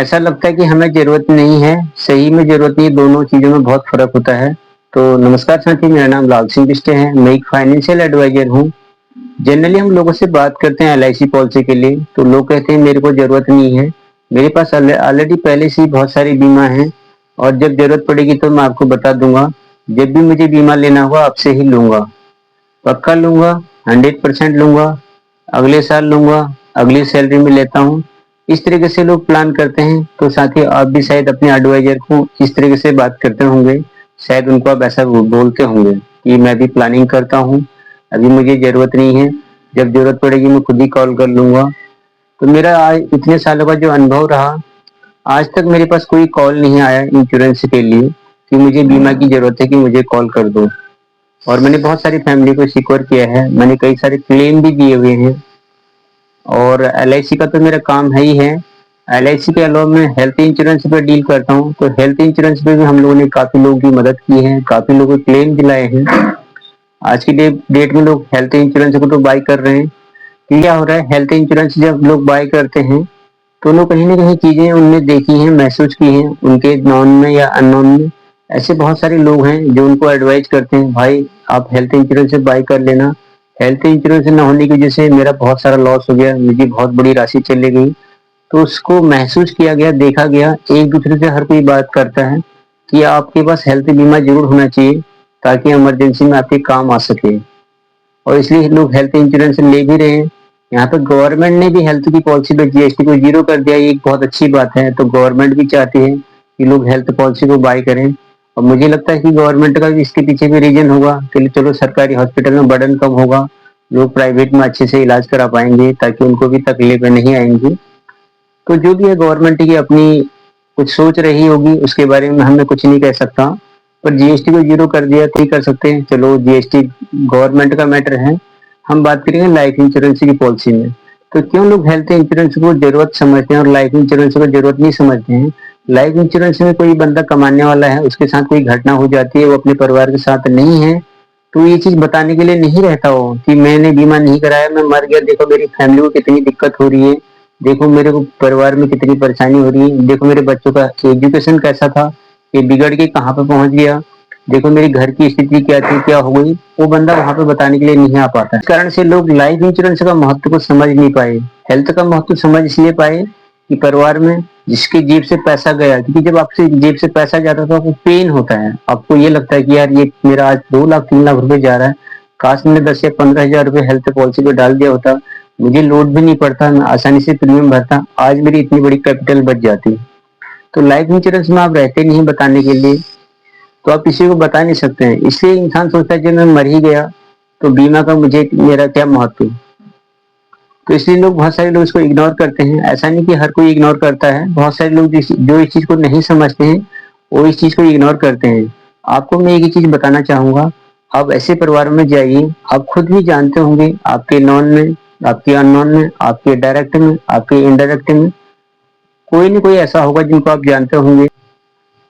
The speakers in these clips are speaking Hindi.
ऐसा लगता है कि हमें ज़रूरत नहीं है, सही में ज़रूरत नहीं है, दोनों चीज़ों में बहुत फ़र्क होता है। तो नमस्कार साथी, मेरा नाम लाल सिंह बिष्ट है, मैं एक फाइनेंशियल एडवाइज़र हूँ। जनरली हम लोगों से बात करते हैं एलआईसी पॉलिसी के लिए, तो लोग कहते हैं मेरे को ज़रूरत नहीं है, मेरे पास ऑलरेडी पहले से ही बहुत सारी बीमा है और जब ज़रूरत पड़ेगी तो मैं आपको बता दूँगा। जब भी मुझे बीमा लेना होगा आपसे ही लूँगा, पक्का लूँगा, 100% लूँगा, अगले साल लूँगा, अगली सैलरी में लेता हूँ। इस तरीके से लोग प्लान करते हैं, तो साथ ही आप भी शायद अपने एडवाइज़र को इस तरीके से बात करते होंगे। शायद उनको आप ऐसा बोलते होंगे कि मैं भी प्लानिंग करता हूँ, अभी मुझे ज़रूरत नहीं है, जब ज़रूरत पड़ेगी मैं खुद ही कॉल कर लूँगा। तो मेरा आज इतने सालों का जो अनुभव रहा, आज तक मेरे पास कोई कॉल नहीं आया इंश्योरेंस के लिए कि मुझे बीमा की ज़रूरत है कि मुझे कॉल कर दो। और मैंने बहुत सारी फैमिली को सिक्योर किया है, मैंने कई सारे क्लेम भी दिए हुए हैं। और एलआईसी का तो मेरा काम है ही है। एलआईसी के अलावा मैं हेल्थ इंश्योरेंस पे डील करता हूँ, तो हेल्थ इंश्योरेंस पे भी हम लोगों ने काफ़ी लोगों की मदद की है, काफ़ी लोगों को क्लेम दिलाए हैं। आज की डेट में लोग हेल्थ इंश्योरेंस को तो बाय कर रहे हैं। तो क्या हो रहा है, हेल्थ इंश्योरेंस जब लोग बाय करते हैं तो लोग कहीं ना कहीं चीजें उनने देखी हैं, महसूस की हैं, उनके नॉन में या अननोन में। ऐसे बहुत सारे लोग हैं जो उनको एडवाइज करते हैं, भाई आप हेल्थ इंश्योरेंस से बाय कर लेना। हेल्थ इंश्योरेंस न होने की वजह से मेरा बहुत सारा लॉस हो गया, मुझे बहुत बड़ी राशि चली गई। तो उसको महसूस किया गया, देखा गया, एक दूसरे से हर कोई बात करता है कि आपके पास हेल्थ बीमा जरूर होना चाहिए ताकि इमरजेंसी में आपके काम आ सके। और इसलिए लोग हेल्थ इंश्योरेंस ले भी रहे हैं। यहाँ पे गवर्नमेंट ने भी हेल्थ की पॉलिसी पे जीएसटी को जीरो कर दिया, ये एक बहुत अच्छी बात है। तो गवर्नमेंट भी चाहती है कि लोग हेल्थ पॉलिसी को बाय करें। और मुझे लगता है कि गवर्नमेंट का भी इसके पीछे भी रीजन होगा कि चलो सरकारी हॉस्पिटल में बर्डन कम होगा, लोग प्राइवेट में अच्छे से इलाज करा पाएंगे ताकि उनको भी तकलीफें नहीं आएंगी। तो जो भी है गवर्नमेंट की अपनी कुछ सोच रही होगी, उसके बारे में हमें कुछ नहीं कह सकता। पर जीएसटी को जीरो कर दिया तो ही कर सकते हैं, चलो जीएसटी गवर्नमेंट का मैटर है। हम बात करेंगे लाइफ इंश्योरेंस की पॉलिसी में। तो क्यों लोग हेल्थ इंश्योरेंस को जरूरत समझते हैं और लाइफ इंश्योरेंस को जरूरत नहीं समझते हैं। लाइफ इंश्योरेंस में कोई बंदा कमाने वाला है, उसके साथ कोई घटना हो जाती है, वो अपने परिवार के साथ नहीं है, तो ये चीज बताने के लिए नहीं रहता हो कि मैंने बीमा नहीं कराया, मैं मर गया, देखो मेरी फैमिली को कितनी दिक्कत हो रही है, देखो मेरे को परिवार में कितनी परेशानी हो रही है, देखो मेरे बच्चों का एजुकेशन कैसा था, ये बिगड़ के कहाँ पे पहुंच गया, देखो मेरी घर की स्थिति क्या थी, क्या हो गई। वो बंदा वहां पे बताने के लिए नहीं आ पाता। इस कारण से लोग लाइफ इंश्योरेंस का महत्व को समझ नहीं पाए, हेल्थ का महत्व समझ इसलिए पाए कि परिवार में जिसकी जेब से पैसा गया, क्योंकि जब आपसे जेब से पैसा जाता है तो आपको पेन होता है, आपको ये लगता है कि यार ये मेरा आज 2 लाख 3 लाख रुपए जा रहा है, काश मैंने 10 या 15 हजार रुपए हेल्थ पॉलिसी पे डाल दिया होता, मुझे लोड भी नहीं पड़ता, मैं आसानी से प्रीमियम भरता, आज मेरी इतनी बड़ी कैपिटल बच जाती। तो लाइफ इंश्योरेंस में आप रहते नहीं बताने के लिए, तो आप किसी को बता नहीं सकते हैं। इसलिए इंसान सोचता है कि मैं मर ही गया तो बीमा का मुझे मेरा क्या महत्व। तो इसलिए लोग, बहुत सारे लोग इसको इग्नोर करते हैं। ऐसा नहीं कि हर कोई इग्नोर करता है, बहुत सारे लोग जो इस चीज को नहीं समझते हैं वो इस चीज को इग्नोर करते हैं। आपको मैं एक ही चीज बताना चाहूंगा, आप ऐसे परिवार में जाइए, आप खुद भी जानते होंगे, आपके नॉन में, आपके अननोन में, आपके डायरेक्ट में, आपके इनडायरेक्ट में, कोई न कोई ऐसा होगा जिनको आप जानते होंगे,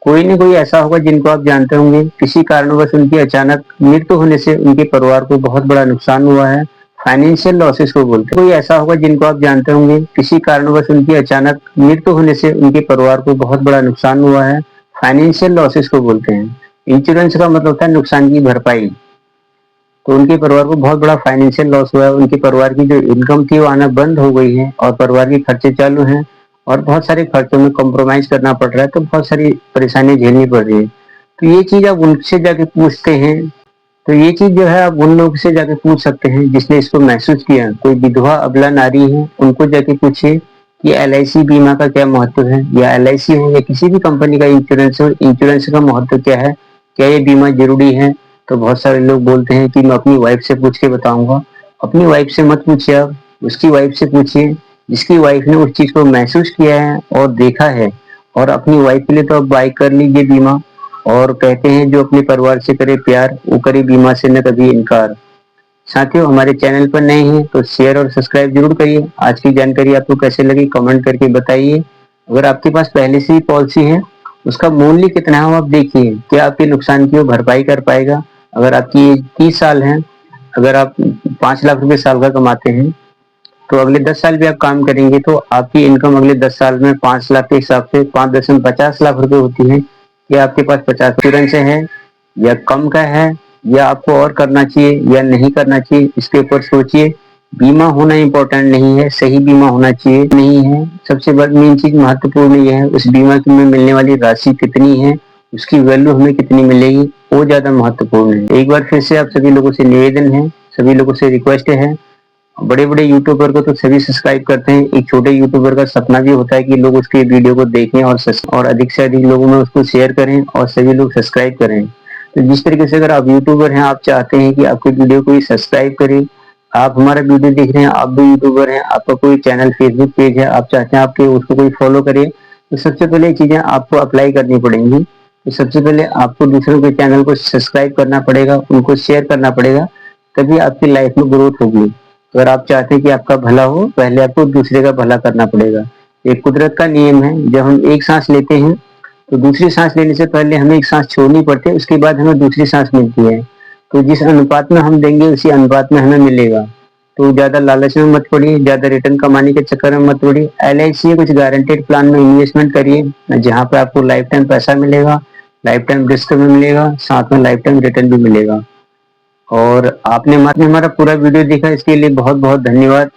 कोई न कोई ऐसा होगा जिनको आप जानते होंगे, किसी कारणवश उनकी अचानक मृत्यु होने से उनके परिवार को बहुत बड़ा नुकसान हुआ है। फाइनेंशियल लॉसेस को बोलते हैं। कोई ऐसा होगा जिनको आप जानते होंगे, किसी कारणवश उनकी अचानक मृत्यु होने से उनके परिवार को बहुत बड़ा नुकसान हुआ है। फाइनेंशियल लॉसेस को बोलते हैं। इंश्योरेंस का मतलब होता है नुकसान की भरपाई। तो उनके परिवार को बहुत बड़ा फाइनेंशियल लॉस हुआ है, उनके परिवार की जो इनकम थी वो आना बंद हो गई है और परिवार के खर्चे चालू हैं और बहुत सारे खर्चों में कॉम्प्रोमाइज करना पड़ रहा है, तो बहुत सारी परेशानी झेलनी पड़ रही है। तो ये चीज आप उनसे जाके पूछते हैं, तो ये चीज जो है आप उन लोग से जाके पूछ सकते हैं जिसने इसको महसूस किया। कोई विधवा अबला नारी है, उनको जाके पूछिए कि एलआईसी बीमा का क्या महत्व है, या एलआईसी हो या किसी भी कंपनी का इंश्योरेंस हो, इंश्योरेंस का महत्व क्या है, क्या ये बीमा जरूरी है। तो बहुत सारे लोग बोलते हैं कि मैं अपनी वाइफ से पूछ के बताऊंगा। अपनी वाइफ से मत पूछिए, आप उसकी वाइफ से पूछिए जिसकी वाइफ ने उस चीज को महसूस किया है और देखा है। और अपनी वाइफ के लिए तो आप बाय कर लीजिए बीमा। और कहते हैं जो अपने परिवार से करे प्यार, वो करे बीमा से न कभी इनकार। साथियों, हमारे चैनल पर नए हैं तो शेयर और सब्सक्राइब जरूर करिए। आज की जानकारी आपको कैसे लगी कमेंट करके बताइए। अगर आपके पास पहले से ही पॉलिसी है, उसका मूल्य कितना है वो आप देखिए, क्या आपके नुकसान की वो भरपाई कर पाएगा। अगर आपकी एज 30 साल है, अगर आप 5 लाख रुपए साल का कमाते हैं, तो अगले 10 साल भी आप काम करेंगे तो आपकी इनकम अगले 10 साल में 5 लाख के हिसाब से 5.50 लाख रुपए होती है। कि आपके पास 50 इंश्योरेंस है या कम का है, या आपको और करना चाहिए या नहीं करना चाहिए, इसके ऊपर सोचिए। बीमा होना इम्पोर्टेंट नहीं है, सही बीमा होना चाहिए नहीं है। सबसे बड़ी मेन चीज महत्वपूर्ण ये है उस बीमा की में मिलने वाली राशि कितनी है, उसकी वैल्यू हमें कितनी मिलेगी, वो ज्यादा महत्वपूर्ण है। एक बार फिर से आप सभी लोगों से निवेदन है, सभी लोगों से रिक्वेस्ट है, बड़े बड़े यूट्यूबर को तो सभी सब्सक्राइब करते हैं, एक छोटे यूट्यूबर का सपना भी होता है कि लोग उसके वीडियो को देखें और अधिक से अधिक लोगों में उसको शेयर करें और सभी लोग सब्सक्राइब करें। तो जिस तरीके से अगर आप यूट्यूबर हैं, आप चाहते हैं कि आपके वीडियो को सब्सक्राइब करे, आप हमारा वीडियो देख रहे हैं, आप भी यूट्यूबर हैं, आपका कोई चैनल फेसबुक पेज है, आप चाहते हैं आपके उसको कोई फॉलो करे, तो सबसे पहले ये चीजें आपको अप्लाई करनी पड़ेंगी। तो सबसे पहले आपको दूसरों के चैनल को सब्सक्राइब करना पड़ेगा, उनको शेयर करना पड़ेगा, तभी आपकी लाइफ में ग्रोथ होगी। अगर आप चाहते हैं कि आपका भला हो, पहले आपको दूसरे का भला करना पड़ेगा। एक कुदरत का नियम है, जब हम एक सांस लेते हैं तो दूसरी सांस लेने से पहले हमें एक सांस छोड़नी पड़ती है, उसके बाद हमें दूसरी सांस मिलती है। तो जिस अनुपात में हम देंगे उसी अनुपात में हमें मिलेगा। तो ज्यादा लालच में मत पड़िए, ज्यादा रिटर्न कमाने के चक्कर में मत पड़िए। LIC कुछ गारंटेड प्लान में इन्वेस्टमेंट करिए, जहां पे आपको लाइफ टाइम पैसा मिलेगा, लाइफ टाइम रिस्क भी मिलेगा, साथ में लाइफ टाइम रिटर्न भी मिलेगा। और आपने हमारा पूरा वीडियो देखा, इसके लिए बहुत बहुत धन्यवाद।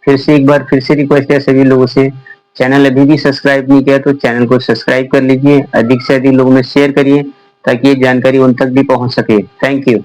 फिर से एक बार फिर से रिक्वेस्ट है सभी लोगों से, चैनल अभी भी सब्सक्राइब नहीं किया तो चैनल को सब्सक्राइब कर लीजिए, अधिक से अधिक लोगों में शेयर करिए ताकि ये जानकारी उन तक भी पहुंच सके। Thank you.